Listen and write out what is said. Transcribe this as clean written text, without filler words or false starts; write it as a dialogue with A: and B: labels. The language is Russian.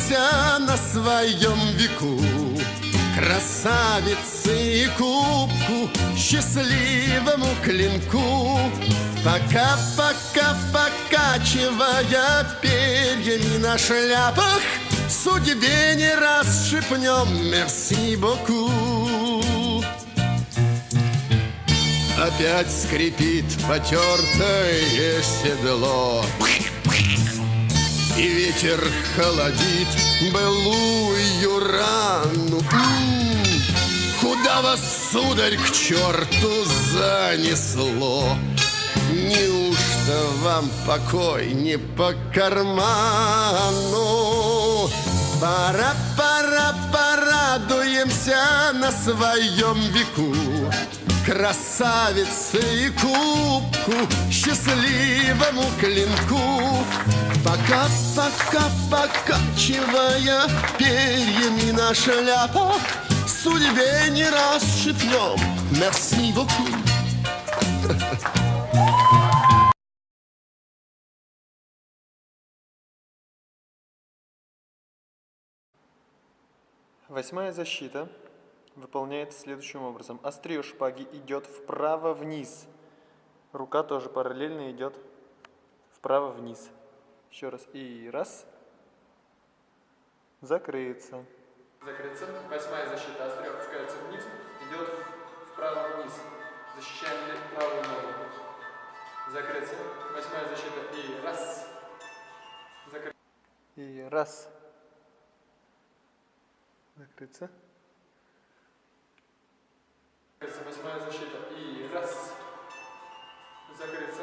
A: Радуемся на своем веку, красавице и кубку, счастливому клинку. Пока-пока, покачивая перьями на шляпах, судьбе не раз шепнем «Мерси боку». Опять скрипит потертое седло, и ветер холодит былую рану. Куда вас, сударь, к черту занесло? Неужто вам покой не по карману? Пора, порадуемся на своем веку, красавице и кубку, счастливому клинку. Пока-пока, покачивая перьями на шляпах, судьбе не раз шепнем «Мерси боку».
B: Восьмая защита выполняется следующим образом. Острие шпаги идет вправо-вниз. Рука тоже параллельно идет вправо-вниз. Еще раз. И раз. Закрыться. Закрыться. Восьмая защита. Острие опускается вниз. Идет вправо-вниз. Защищаем правую ногу. Закрыться. Восьмая защита. И раз. Закрыться. И раз. Закрыться. Восьмая защита. И раз. Закрыться.